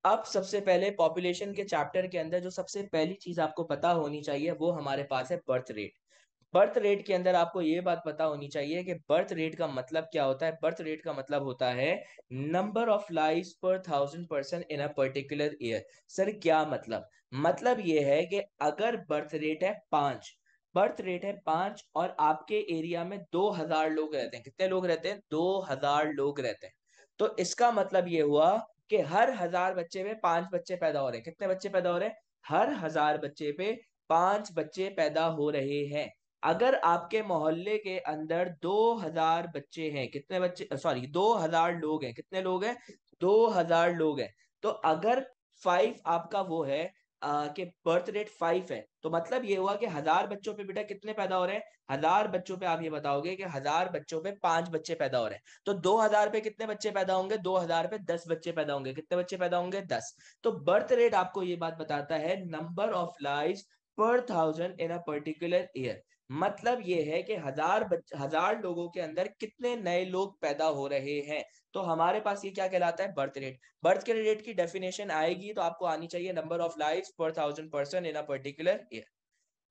अब सबसे पहले पॉपुलेशन के चैप्टर के अंदर जो सबसे पहली चीज आपको पता होनी चाहिए वो हमारे पास है बर्थ रेट। बर्थ रेट के अंदर आपको ये बात पता होनी चाहिए कि बर्थ रेट का मतलब क्या होता है। बर्थ रेट का मतलब होता है नंबर ऑफ लाइव्स पर 1000 person in a particular year. Sir क्या मतलब ये है कि अगर बर्थ रेट है 5 और आपके एरिया में 2000 लोग रहते हैं। कितने लोग रहते हैं? 2000 लोग रहते हैं। तो इसका मतलब ये हुआ कि हर 1000 बच्चे में 5 बच्चे पैदा हो रहे हैं। कितने बच्चे पैदा हो रहे हैं? हर 1000 बच्चे पे 5 बच्चे पैदा हो रहे हैं। अगर आपके मोहल्ले के अंदर 2000 बच्चे हैं, कितने बच्चे, सॉरी 2000 लोग हैं। कितने लोग हैं? 2000 लोग हैं। तो अगर 5 आपका वो है कि बर्थ रेट 5 है, तो मतलब ये हुआ कि 1000 बच्चों पे बेटा कितने पैदा हो रहे हैं? 1000 बच्चों पे आप ये बताओगे कि 1000 बच्चों पे 5 बच्चे पैदा हो रहे हैं। तो 2000 पे कितने बच्चे पैदा होंगे? 2000 पे 10 बच्चे पैदा होंगे। कितने बच्चे पैदा होंगे? 10। तो बर्थ रेट आपको ये बात बताता है नंबर ऑफ लाइफ पर 1000 इन अ पर्टिकुलर ईयर। मतलब ये है कि 1000 लोगों के अंदर कितने नए लोग पैदा हो रहे हैं। तो हमारे पास ये क्या कहलाता है? Birth rate. बर्थ के रेट की डेफिनेशन आएगी तो आपको आनी चाहिए नंबर ऑफ लाइफ पर 1000 person in a particular year.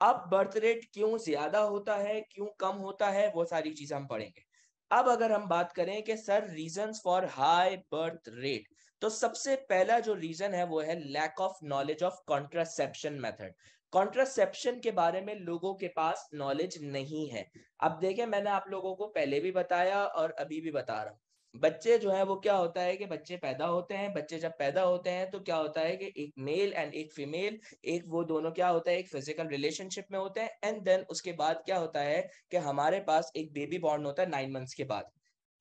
अब बर्थ रेट क्यों ज्यादा होता है, क्यों कम होता है, वो सारी चीजें हम पढ़ेंगे। अब अगर हम बात करें कि sir reasons for high birth rate, तो सबसे पहला जो रीजन है वो है lack of knowledge of contraception method. Contraception के बारे में लोगों के पास नॉलेज नहीं है। अब देखें, मैंने आप लोगों को पहले भी बताया और अभी भी बता रहा हूँ। बच्चे जो है वो क्या होता है कि बच्चे पैदा होते हैं। बच्चे जब पैदा होते हैं तो क्या होता है कि एक मेल एंड एक फीमेल, एक वो दोनों क्या होता है, एक फिजिकल रिलेशनशिप में होते हैं। एंड देन उसके बाद क्या होता है कि हमारे पास एक बेबी बॉर्न होता है 9 मंथ्स के बाद।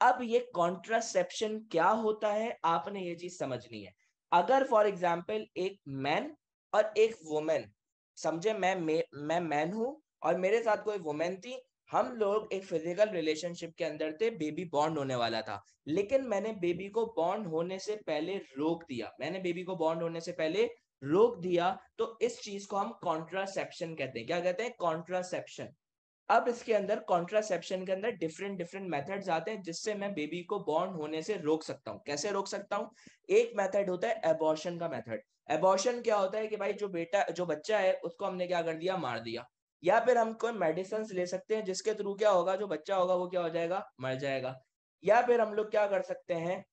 अब ये कॉन्ट्रासेप्शन क्या होता है, आपने ये चीज समझनी है। अगर फॉर एग्जाम्पल एक मैन और एक वुमेन, समझे, मैं मैन हूं और मेरे साथ कोई वुमेन थी। हम लोग एक फिजिकल रिलेशनशिप के अंदर थे, बेबी बॉर्न होने वाला था। लेकिन मैंने बेबी को बॉर्न होने से पहले रोक दिया। मैंने बेबी को बॉर्न होने से पहले रोक दिया। तो इस चीज को हम कॉन्ट्रासेप्शन कहते हैं। क्या कहते हैं? कॉन्ट्रासेप्शन। अब इसके अंदर कॉन्ट्रासेप्शन के अंदर डिफरेंट डिफरेंट मेथड्स आते हैं जिससे मैं बेबी को बॉर्न होने से रोक सकता हूँ। कैसे रोक सकता हूँ? एक मेथड होता है एबॉर्शन का मेथड। एबॉर्शन क्या होता है कि भाई जो बच्चा है उसको हमने क्या कर दिया? मार दिया। या फिर हम कोई मेडिसिन ले सकते हैं जिसके थ्रू क्या होगा, जो बच्चा होगा वो क्या हो जाएगा? मर जाएगा। या फिर हम लोग क्या कर सकते हैं,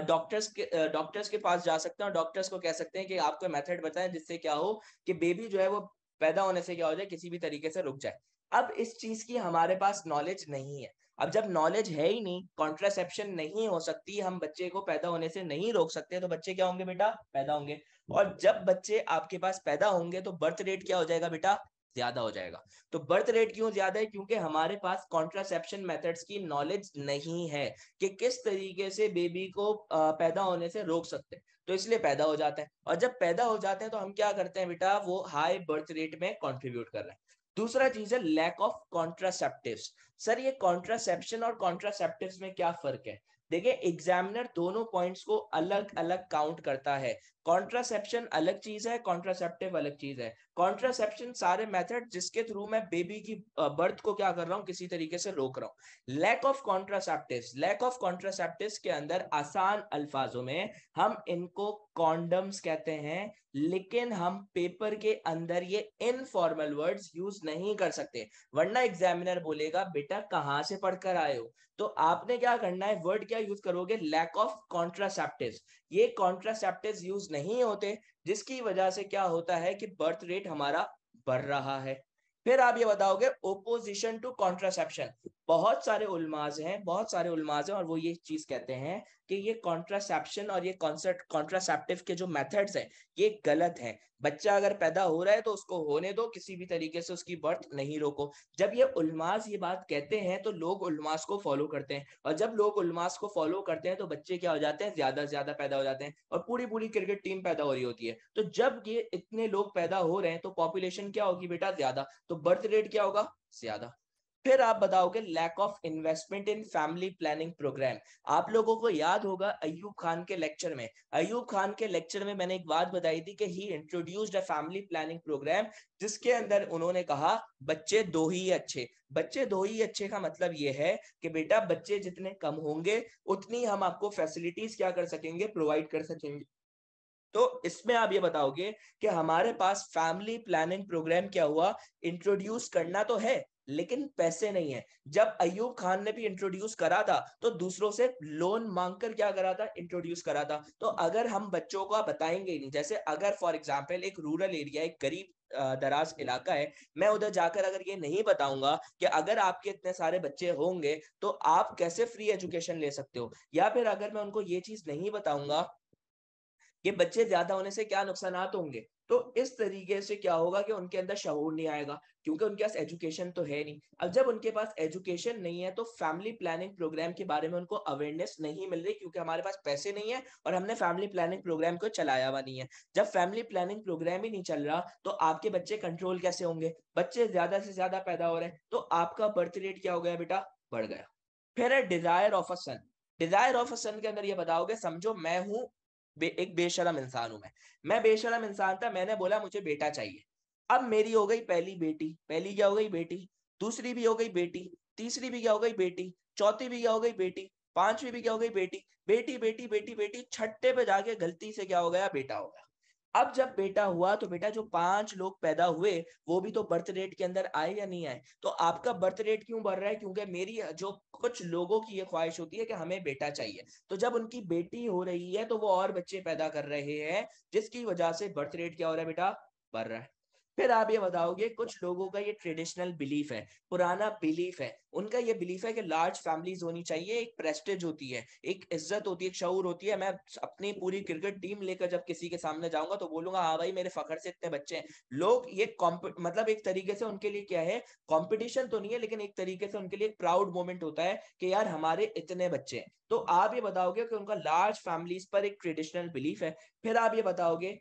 डॉक्टर्स के पास जा सकते हैं और डॉक्टर्स को कह सकते हैं कि आपको मेथड बताएं जिससे क्या हो कि बेबी जो है वो पैदा होने से क्या हो जाए, किसी भी तरीके से रुक जाए। अब इस चीज की हमारे पास नॉलेज नहीं है। अब जब नॉलेज है ही नहीं, कॉन्ट्रासेप्शन नहीं हो सकती, हम बच्चे को पैदा होने से नहीं रोक सकते, तो बच्चे क्या होंगे बेटा? पैदा होंगे। और जब बच्चे आपके पास पैदा होंगे तो बर्थ रेट क्या हो जाएगा बेटा? ज्यादा हो जाएगा। तो बर्थ रेट क्यों ज्यादा है? क्योंकि हमारे पास कॉन्ट्रासेप्शन मेथड्स की नॉलेज नहीं है कि किस तरीके से बेबी को पैदा होने से रोक सकते हैं। तो इसलिए पैदा हो जाते हैं, और जब पैदा हो जाते हैं तो हम क्या करते हैं बेटा? वो हाई बर्थ रेट में कंट्रीब्यूट कर रहे हैं। दूसरा चीज है लैक ऑफ कॉन्ट्रासेप्टिव्स। सर ये कॉन्ट्रासेप्शन और कॉन्ट्रासेप्टिव्स में क्या फर्क है? देखिए, एग्जामिनर दोनों पॉइंट्स को अलग अलग काउंट करता है। कॉन्ट्रासेप्शन अलग चीज है, कॉन्ट्रासेप्टिव अलग चीज है। कॉन्ट्रासेप्शन सारे मेथड जिसके थ्रू मैं बेबी की बर्थ को क्या कर रहा हूँ, किसी तरीके से रोक रहा हूँ। लैक ऑफ कॉन्ट्रासेप्टिव्स के अंदर आसान अल्फाजों में हम इनको कॉन्डम्स कहते हैं। लेकिन हम पेपर के अंदर ये इनफॉर्मल वर्ड्स यूज नहीं कर सकते, वरना एग्जामिनर बोलेगा बेटा कहां से पढ़कर आए हो। तो आपने क्या करना है, वर्ड क्या यूज करोगे? Lack of contraceptives. ये कॉन्ट्रासेप्टिव्स यूज नहीं होते, जिसकी वजह से क्या होता है कि बर्थ रेट हमारा बढ़ रहा है। फिर आप ये बताओगे ओपोजिशन टू कॉन्ट्रासेप्शन। बहुत सारे उलमाज हैं और वो ये चीज कहते हैं कि ये कॉन्ट्रासेप्शन और ये कॉन्सेप्ट कॉन्ट्रासेप्टिव के जो मेथड्स हैं ये गलत हैं। बच्चा अगर पैदा हो रहा है तो उसको होने दो, किसी भी तरीके से उसकी बर्थ नहीं रोको। जब ये उलमाज ये बात कहते हैं तो लोग उलमास को फॉलो करते हैं, और जब लोग उलमास को फॉलो करते हैं तो बच्चे क्या हो जाते हैं? ज्यादा से ज्यादा पैदा हो जाते हैं, और पूरी पूरी क्रिकेट टीम पैदा हो रही होती है। तो जब ये इतने लोग पैदा हो रहे हैं तो पॉपुलेशन क्या होगी बेटा? ज्यादा। तो बर्थ रेट क्या होगा? ज्यादा। फिर आप बताओगे lack of investment in family planning programme. आप लोगों को याद होगा अयूब खान के लेक्चर में, मैंने एक बात बताई थी कि he introduced a family planning program, जिसके अंदर उन्होंने कहा बच्चे दो ही अच्छे। बच्चे दो ही अच्छे का मतलब यह है कि बेटा बच्चे जितने कम होंगे उतनी हम आपको फैसिलिटीज क्या कर सकेंगे? प्रोवाइड कर सकेंगे। तो इसमें आप ये बताओगे कि हमारे पास फैमिली प्लानिंग प्रोग्राम क्या हुआ, इंट्रोड्यूस करना तो है लेकिन पैसे नहीं है। जब अयूब खान ने भी इंट्रोड्यूस करा था तो दूसरों से लोन मांगकर क्या करा था, इंट्रोड्यूस करा था। तो अगर हम बच्चों को बताएंगे ही नहीं, जैसे अगर फॉर एग्जांपल एक रूरल एरिया, एक गरीब दराज इलाका है, मैं उधर जाकर अगर ये नहीं बताऊंगा कि अगर आपके इतने सारे बच्चे होंगे तो आप कैसे फ्री एजुकेशन ले सकते हो, या फिर अगर मैं उनको ये चीज नहीं बताऊंगा कि बच्चे ज्यादा होने से क्या नुकसान होंगे, तो इस तरीके से क्या होगा कि उनके अंदर शऊर नहीं आएगा, क्योंकि उनके पास एजुकेशन तो है नहीं। अब जब उनके पास एजुकेशन नहीं है तो फैमिली प्लानिंग प्रोग्राम के बारे में उनको अवेयरनेस नहीं मिल रही, क्योंकि हमारे पास पैसे नहीं है और हमने फैमिली प्लानिंग प्रोग्राम को चलाया हुआ नहीं है। जब फैमिली प्लानिंग प्रोग्राम ही नहीं चल रहा तो आपके बच्चे कंट्रोल कैसे होंगे, बच्चे ज्यादा से ज्यादा पैदा हो रहे हैं तो आपका बर्थ रेट क्या हो गया बेटा, बढ़ गया। फिर है desire of a son. Desire of a son के अंदर ये बताओगे, समझो मैं हूं एक बेशरम इंसान हूं, मैं बेशरम इंसान था, मैंने बोला मुझे बेटा चाहिए। अब मेरी हो गई पहली बेटी, पहली क्या हो गई बेटी, दूसरी भी हो गई बेटी, तीसरी भी क्या हो गई बेटी, चौथी भी क्या हो गई बेटी, पांचवी भी क्या हो गई बेटी, बेटी बेटी बेटी बेटी, छठे पे जाके गलती से क्या हो गया, बेटा हो गया। अब जब बेटा हुआ तो बेटा जो 5 लोग पैदा हुए वो भी तो बर्थ रेट के अंदर आए या नहीं आए, तो आपका बर्थ रेट क्यों बढ़ रहा है, क्योंकि मेरी जो कुछ लोगों की ये ख्वाहिश होती है कि हमें बेटा चाहिए, तो जब उनकी बेटी हो रही है तो वो और बच्चे पैदा कर रहे हैं, जिसकी वजह से बर्थ रेट क्या हो रहा है बेटा, बढ़ रहा है। फिर आप ये बताओगे, कुछ लोगों का ये ट्रेडिशनल बिलीफ है, पुराना बिलीफ है, उनका ये बिलीफ है कि लार्ज फैमिलीज होनी चाहिए, एक प्रेस्टेज होती है, एक इज्जत होती है, एक शऊर होती है। मैं अपनी पूरी क्रिकेट टीम लेकर जब किसी के सामने जाऊंगा तो बोलूंगा हाँ भाई मेरे फखर से इतने बच्चे हैं। लोग ये मतलब एक तरीके से उनके लिए क्या है, कंपटीशन तो नहीं है लेकिन एक तरीके से उनके लिए एक प्राउड मोमेंट होता है कि यार हमारे इतने बच्चे हैं। तो आप ये बताओगे कि उनका लार्ज फैमिलीज पर एक ट्रेडिशनल बिलीफ है। फिर आप ये बताओगे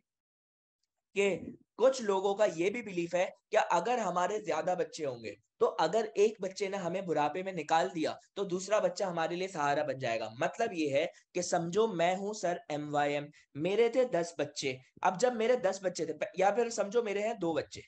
कि कुछ लोगों का ये भी बिलीफ है कि अगर हमारे ज्यादा बच्चे होंगे तो अगर एक बच्चे ने हमें बुढ़ापे में निकाल दिया तो दूसरा बच्चा हमारे लिए सहारा बन जाएगा। मतलब ये है कि समझो मैं हूं सर MYM, मेरे थे 10 बच्चे। अब जब मेरे 10 बच्चे थे, या फिर समझो मेरे हैं 2 बच्चे,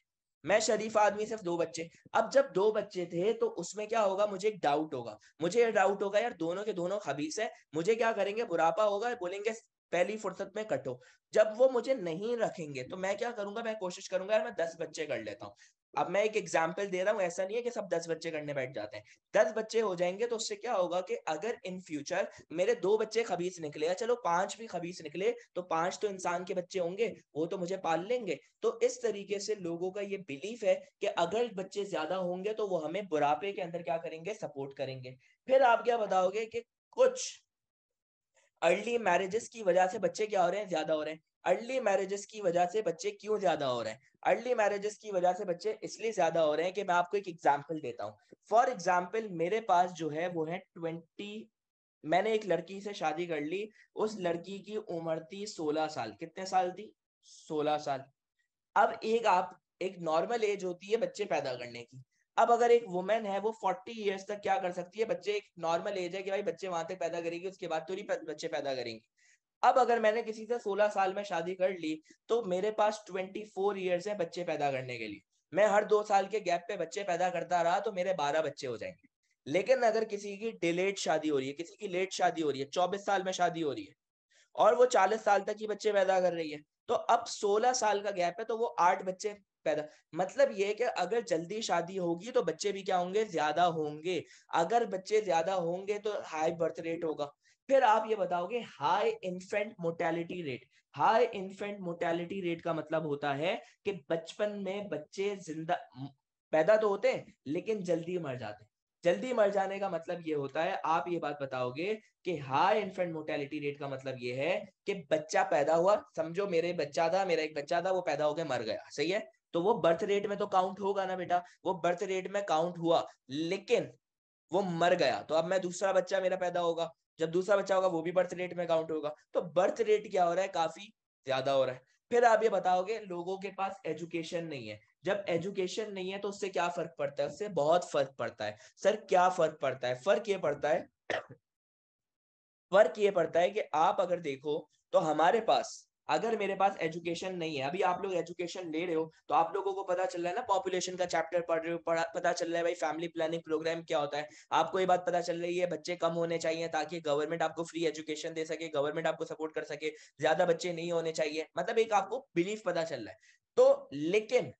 मैं शरीफ आदमी, सिर्फ 2 बच्चे। अब जब 2 बच्चे थे तो उसमें क्या होगा, मुझे एक डाउट होगा, मुझे ये डाउट होगा यार दोनों के दोनों खबीस है, मुझे क्या करेंगे, बुढ़ापा होगा, बोलेंगे पहली फुर्सत में कटो। जब वो मुझे नहीं रखेंगे तो मैं क्या करूंगा, मैं कोशिश करूंगा यार मैं 10 बच्चे कर लेता हूँ। अब मैं एक एग्जाम्पल दे रहा हूँ, ऐसा नहीं है कि सब 10 बच्चे करने बैठ जाते हैं। 10 बच्चे हो जाएंगे तो उससे क्या होगा कि अगर इन फ्यूचर मेरे 2 बच्चे खबीस निकले या चलो 5 भी खबीस निकले तो 5 तो इंसान के बच्चे होंगे, वो तो मुझे पाल लेंगे। तो इस तरीके से लोगों का ये बिलीफ है कि अगर बच्चे ज्यादा होंगे तो वो हमें बुढ़ापे के अंदर क्या करेंगे, सपोर्ट करेंगे। फिर आप क्या बताओगे कि कुछ अर्ली मैरिजेस की वजह से बच्चे क्या हो रहे हैं, ज्यादा हो रहे हैं। अर्ली मैरिजेस की वजह से बच्चे क्यों ज्यादा हो रहे हैं, अर्ली मैरिजेस की वजह से बच्चे इसलिए ज्यादा हो रहे हैं कि मैं आपको एक एग्जांपल देता हूँ। फॉर एग्जांपल मेरे पास जो है वो है 20, मैंने एक लड़की से शादी कर ली, उस लड़की की उम्र थी 16 साल, कितने साल थी, 16 साल। अब आप एक नॉर्मल एज होती है बच्चे पैदा करने की। अब अगर एक वुमेन है वो 40 ईयर्स तक क्या कर सकती है, बच्चे, एक नॉर्मल एज है कि भाई बच्चे वहां तक पैदा करेगी, उसके बाद तो नहीं बच्चे पैदा करेंगी। अब अगर मैंने किसी से 16 साल में शादी कर ली तो मेरे पास 24 ईयर्स है बच्चे पैदा करने के लिए। मैं हर 2 साल के गैप पे बच्चे पैदा करता रहा तो मेरे 12 बच्चे हो जाएंगे। लेकिन अगर किसी की डिलेड शादी हो रही है, किसी की लेट शादी हो रही है, 24 साल में शादी हो रही है और वो 40 साल तक ही बच्चे पैदा कर रही है, तो अब 16 साल का गैप है तो वो 8 बच्चे पैदा। मतलब ये है कि अगर जल्दी शादी होगी तो बच्चे भी क्या होंगे, ज्यादा होंगे। अगर बच्चे ज्यादा होंगे तो हाई बर्थ रेट होगा। फिर आप ये बताओगे high infant mortality rate. High infant mortality rate का मतलब होता है कि बचपन में बच्चे जिंदा पैदा तो होते हैं लेकिन जल्दी मर जाते हैं। जल्दी मर जाने का मतलब ये होता है, आप ये बात बताओगे कि हाई इन्फेंट मोर्टेलिटी रेट का मतलब ये है कि बच्चा पैदा हुआ, समझो मेरे बच्चा था, मेरा एक बच्चा था, वो पैदा होकर मर गया, सही है, तो वो बर्थ रेट में तो काउंट होगा ना बेटा, वो बर्थ रेट में काउंट हुआ, लेकिन वो मर गया तो अब मैं दूसरा बच्चा मेरा पैदा होगा, जब दूसरा बच्चा होगा वो भी बर्थ रेट में काउंट होगा, तो बर्थ रेट क्या हो रहा है, काफी ज्यादा हो रहा है। फिर आप ये बताओगे लोगों के पास एजुकेशन नहीं है। जब एजुकेशन नहीं है तो उससे क्या फर्क पड़ता है, उससे बहुत फर्क पड़ता है। सर क्या फर्क पड़ता है, फर्क ये पड़ता है, फर्क ये पड़ता है कि आप अगर देखो तो हमारे पास अगर मेरे पास एजुकेशन नहीं है, अभी आप लोग एजुकेशन ले रहे हो तो आप लोगों को पता चल रहा है ना, पॉपुलेशन का चैप्टर पढ़ रहे हो, पता चल रहा है भाई फैमिली प्लानिंग प्रोग्राम क्या होता है, आपको ये बात पता चल रही है बच्चे कम होने चाहिए ताकि गवर्नमेंट आपको फ्री एजुकेशन दे सके, गवर्नमेंट आपको सपोर्ट कर सके, ज्यादा बच्चे नहीं होने चाहिए, मतलब एक आपको बिलीफ पता चल रहा है। तो लेकिन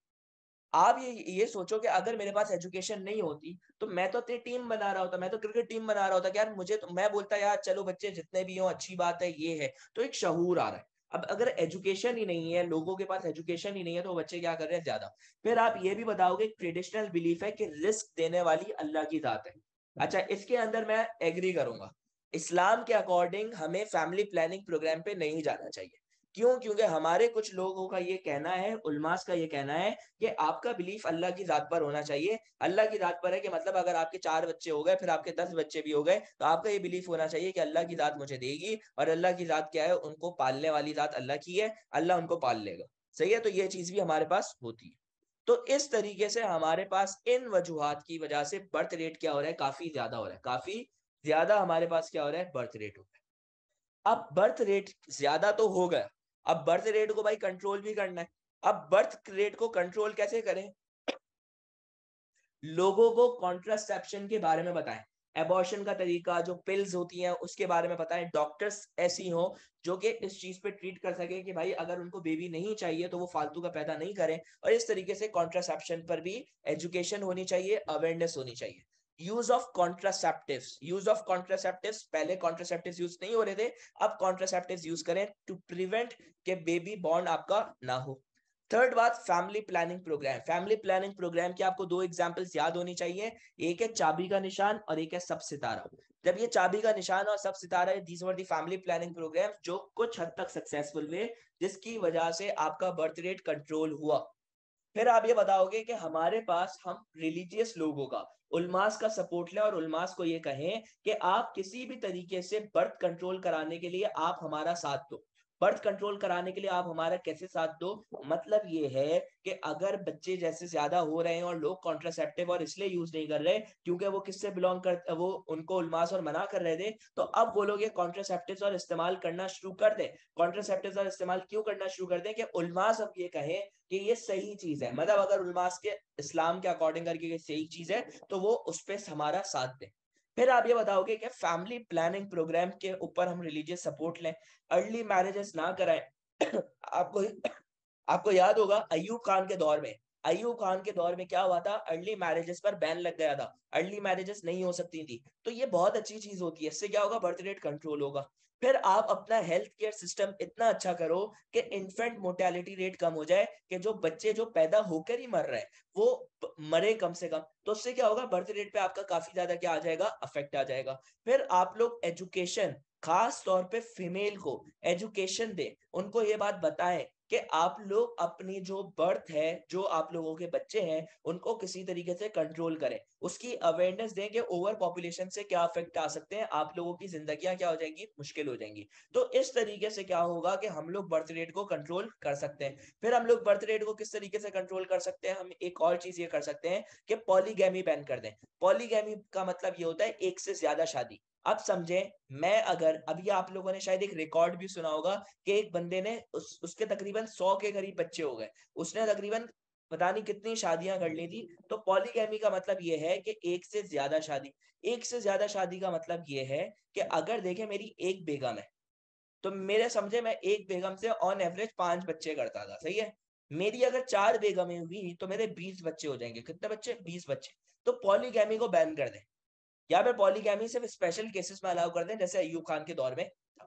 आप ये सोचो कि अगर मेरे पास एजुकेशन नहीं होती तो मैं तो टीम बना रहा होता, मैं तो क्रिकेट टीम बना रहा होता कि यार मुझे तो, मैं बोलता यार चलो बच्चे जितने भी हो अच्छी बात है, ये है तो एक शऊर आ रहा है। अब अगर एजुकेशन ही नहीं है, लोगों के पास एजुकेशन ही नहीं है, तो बच्चे क्या कर रहे हैं ज्यादा। फिर आप ये भी बताओगे ट्रेडिशनल बिलीफ है कि रिस्क देने वाली अल्लाह की जात है। अच्छा, इसके अंदर मैं एग्री करूंगा, इस्लाम के अकॉर्डिंग हमें फैमिली प्लानिंग प्रोग्राम पे नहीं जाना चाहिए। क्यों? क्योंकि हमारे कुछ लोगों का ये कहना है, उलमास का ये कहना है कि आपका बिलीफ अल्लाह की जात पर होना चाहिए। अल्लाह की जात पर है कि मतलब अगर आपके 4 बच्चे हो गए, फिर आपके 10 बच्चे भी हो गए, तो आपका ये बिलीफ होना चाहिए कि अल्लाह की जात मुझे देगी, और अल्लाह की जात क्या है, उनको पालने वाली जात अल्लाह की है, अल्लाह उनको पाल लेगा। सही है, तो ये चीज भी हमारे पास होती है। तो इस तरीके से हमारे पास इन वजूहात की वजह से बर्थ रेट क्या हो रहा है, काफी ज्यादा हो रहा है, काफी ज्यादा हमारे पास क्या हो रहा है, बर्थ रेट हो रहा है। अब बर्थ रेट ज्यादा तो हो गया, अब बर्थ रेट को भाई कंट्रोल भी करना है। अब बर्थ रेट को कंट्रोल कैसे करें? लोगों को कॉन्ट्रासेप्शन के बारे में बताएं, एबॉर्शन का तरीका, जो पिल्स होती हैं उसके बारे में बताएं, डॉक्टर्स ऐसी हो जो कि इस चीज पे ट्रीट कर सके कि भाई अगर उनको बेबी नहीं चाहिए तो वो फालतू का पैदा नहीं करें। और इस तरीके से कॉन्ट्रासेप्शन पर भी एजुकेशन होनी चाहिए, अवेयरनेस होनी चाहिए। Use of contraceptives, use of contraceptives, पहले कॉन्ट्रासेप्टिव्स यूज नहीं हो रहे थे, अब कॉन्ट्रासेप्टिव्स यूज करें टू प्रिवेंट के बेबी बॉर्न आपका ना हो। थर्ड बात, family planning programme. Family planning programme की आपको 2 एग्जांपल्स याद होनी चाहिए, एक है चाबी का निशान और एक है सब सितारा। जब ये चाबी का निशान और सब सितारा है, these were the family planning programme जो कुछ हद तक सक्सेसफुल हुए, जिसकी वजह से आपका बर्थ रेट कंट्रोल हुआ। फिर आप ये बताओगे कि हमारे पास, हम रिलीजियस लोगों का, उलमास का सपोर्ट लें और उलमास को ये कहें कि आप किसी भी तरीके से बर्थ कंट्रोल कराने के लिए आप हमारा साथ दो। बर्थ कंट्रोल कराने के लिए आप हमारा कैसे साथ दो? मतलब ये है कि अगर बच्चे जैसे ज्यादा हो रहे हैं और लोग कॉन्ट्रासेप्टिव और इसलिए यूज नहीं कर रहे क्योंकि वो किससे बिलोंग कर, वो उनको उलमास और मना कर रहे थे, तो अब वो लोग ये कॉन्ट्रासेप्टिव्स और इस्तेमाल करना शुरू कर दें। कॉन्ट्रासेप्टिव्स और इस्तेमाल क्यों करना शुरू कर दें कि उलमास अब ये कहें कि ये सही चीज है, मतलब अगर उलमास के इस्लाम के अकॉर्डिंग करके ये सही चीज है तो वो उस पर हमारा साथ दें। फिर आप ये बताओगे कि फैमिली प्लानिंग प्रोग्राम के ऊपर हम रिलीजियस सपोर्ट लें, अर्ली मैरिजेस ना कराएं। आपको आपको याद होगा अयूब खान के दौर में, अयूब खान के दौर में क्या हुआ था, अर्ली मैरिजेस पर बैन लग गया था, अर्ली मैरिजेस नहीं हो सकती थी। तो ये बहुत अच्छी चीज होती है, इससे क्या होगा, बर्थ रेट कंट्रोल होगा। फिर आप अपना हेल्थ केयर सिस्टम इतना अच्छा करो कि इन्फेंट मोर्टेलिटी रेट कम हो जाए, कि जो बच्चे जो पैदा होकर ही मर रहे हैं वो मरे कम से कम। तो उससे क्या होगा, बर्थ रेट पे आपका काफी ज्यादा क्या आ जाएगा, अफेक्ट आ जाएगा। फिर आप लोग एजुकेशन, खास तौर पे फीमेल को एजुकेशन दे, उनको ये बात बताएं कि आप लोग अपनी जो बर्थ है, जो आप लोगों के बच्चे हैं, उनको किसी तरीके से कंट्रोल करें, उसकी अवेयरनेस दें कि ओवर पॉपुलेशन से क्या अफेक्ट आ सकते हैं, आप लोगों की जिंदगियां क्या हो जाएंगी, मुश्किल हो जाएंगी। तो इस तरीके से क्या होगा कि हम लोग बर्थ रेट को कंट्रोल कर सकते हैं। फिर हम लोग बर्थ रेट को किस तरीके से कंट्रोल कर सकते हैं, हम एक और चीज ये कर सकते हैं कि पॉलीगैमी बैन कर दें। पॉलीगैमी का मतलब ये होता है एक से ज्यादा शादी। अब समझे, मैं अगर, अभी आप लोगों ने शायद एक रिकॉर्ड भी सुना होगा कि एक बंदे ने उसके तकरीबन 100 के करीब बच्चे हो गए, उसने तकरीबन पता नहीं कितनी शादियां कर ली थी। तो पॉलीगैमी का मतलब ये है कि एक से ज्यादा शादी। एक से ज्यादा शादी का मतलब ये है कि अगर देखे मेरी एक बेगम है, तो मेरे समझे मैं एक बेगम से ऑन एवरेज 5 बच्चे करता था, सही है। मेरी अगर 4 बेगमें हुई तो मेरे 20 बच्चे हो जाएंगे, कितने बच्चे, 20 बच्चे। तो पॉलीगैमी को बैन कर दें, या फिर पॉलीगैमी सिर्फ स्पेशल केसेस में अलाउ कर दें, जैसे अयूब खान के दौर में था।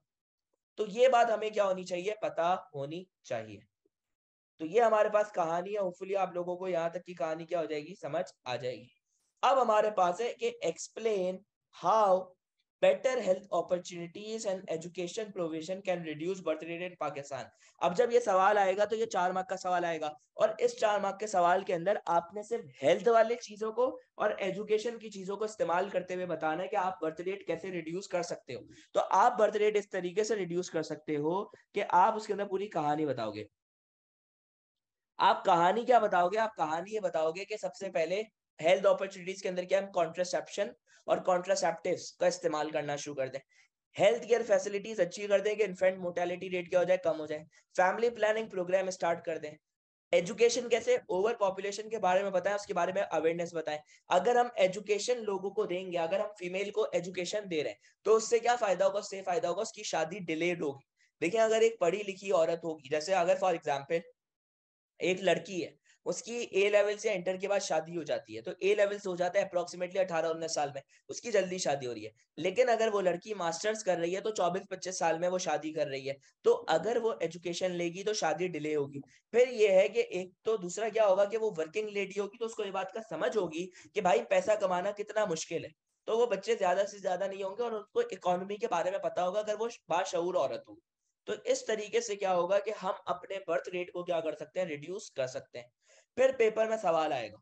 तो ये बात हमें क्या होनी चाहिए, पता होनी चाहिए। तो ये हमारे पास कहानी है, होपफुली आप लोगों को यहाँ तक की कहानी क्या हो जाएगी, समझ आ जाएगी। अब हमारे पास है कि explain how better health opportunities and education provision can reduce birth rate in Pakistan. अब जब ये सवाल आएगा तो ये 4 मार्क का सवाल आएगा, और इस 4 मार्क के सवाल के अंदर आपने सिर्फ हेल्थ वाले चीजों को और एजुकेशन की चीजों को इस्तेमाल करते हुए बताना है कि आप बर्थ रेट कैसे रिड्यूस कर सकते हो। तो आप बर्थ रेट इस तरीके से रिड्यूस कर सकते हो कि आप उसके अंदर पूरी कहानी बताओगे। आप कहानी क्या बताओगे, आप कहानी ये बताओगे कि सबसे पहले हेल्थ अपॉर्चुनिटीज के अंदर क्या, हम कॉन्ट्रासेप्शन और कॉन्ट्रासेप्टिव्स का इस्तेमाल करना शुरू कर दें। हेल्थ केयर फैसिलिटीज अच्छी कर दें कि इन्फेंट मोर्टेलिटी रेट क्या हो जाए, कम हो जाए। फैमिली प्लानिंग प्रोग्राम स्टार्ट कर दें। एजुकेशन कैसे, ओवर पॉपुलेशन के बारे में बताएं, उसके बारे में अवेयरनेस बताएं। अगर हम एजुकेशन लोगों को देंगे, अगर हम फीमेल को एजुकेशन दे रहे हैं, तो उससे क्या फायदा होगा, उससे फायदा होगा उसकी शादी डिलेड होगी। देखिए अगर एक पढ़ी लिखी औरत होगी, जैसे अगर फॉर एग्जाम्पल एक लड़की है, उसकी ए लेवल से इंटर के बाद शादी हो जाती है, तो ए लेवल से हो जाता है अप्रोक्सीमेटली 18-19 साल में, उसकी जल्दी शादी हो रही है। लेकिन अगर वो लड़की मास्टर्स कर रही है तो 24-25 साल में वो शादी कर रही है, तो अगर वो एजुकेशन लेगी तो शादी डिले होगी। फिर ये है कि एक तो दूसरा क्या होगा कि वो वर्किंग लेडी होगी, तो उसको ये बात का समझ होगी कि भाई पैसा कमाना कितना मुश्किल है, तो वो बच्चे ज्यादा से ज्यादा नहीं होंगे और उनको इकोनॉमी के बारे में पता होगा अगर वो बाशऊर औरत होगी। तो इस तरीके से क्या होगा कि हम अपने बर्थ रेट को क्या कर सकते हैं, रिड्यूस कर सकते हैं। फिर पेपर में सवाल आएगा,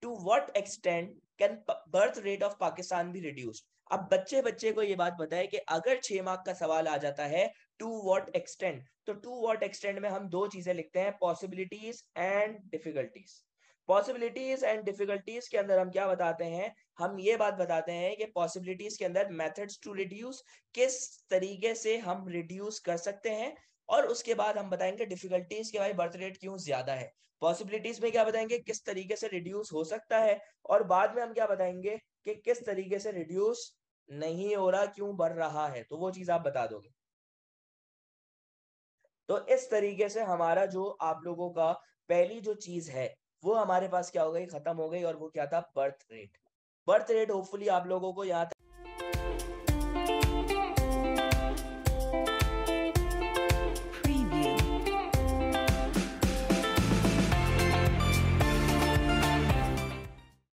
to what extent can birth rate of Pakistan be reduced. अब बच्चे बच्चे को ये बात बताए कि अगर 6 मार्क का सवाल आ जाता है टू व्हाट एक्सटेंट, तो टू व्हाट एक्सटेंट में हम दो चीजें लिखते हैं, possibilities and difficulties. Possibilities and difficulties के अंदर हम क्या बताते हैं, हम ये बात बताते हैं कि पॉसिबिलिटीज के अंदर मेथड्स टू रिड्यूस, किस तरीके से हम रिड्यूस कर सकते हैं, और उसके बाद हम बताएंगे डिफिकल्टीज के भाई बर्थ रेट क्यों ज्यादा है। पॉसिबिलिटीज में क्या बताएंगे, किस तरीके से रिड्यूस हो सकता है, और बाद में हम क्या बताएंगे कि किस तरीके से रिड्यूस नहीं हो रहा, क्यों बढ़ रहा है, तो वो चीज आप बता दोगे। तो इस तरीके से हमारा जो आप लोगों का पहली जो चीज है वो हमारे पास क्या हो गई, खत्म हो गई, और वो क्या था, birth rate. Birth rate hopefully आप लोगों को यहाँ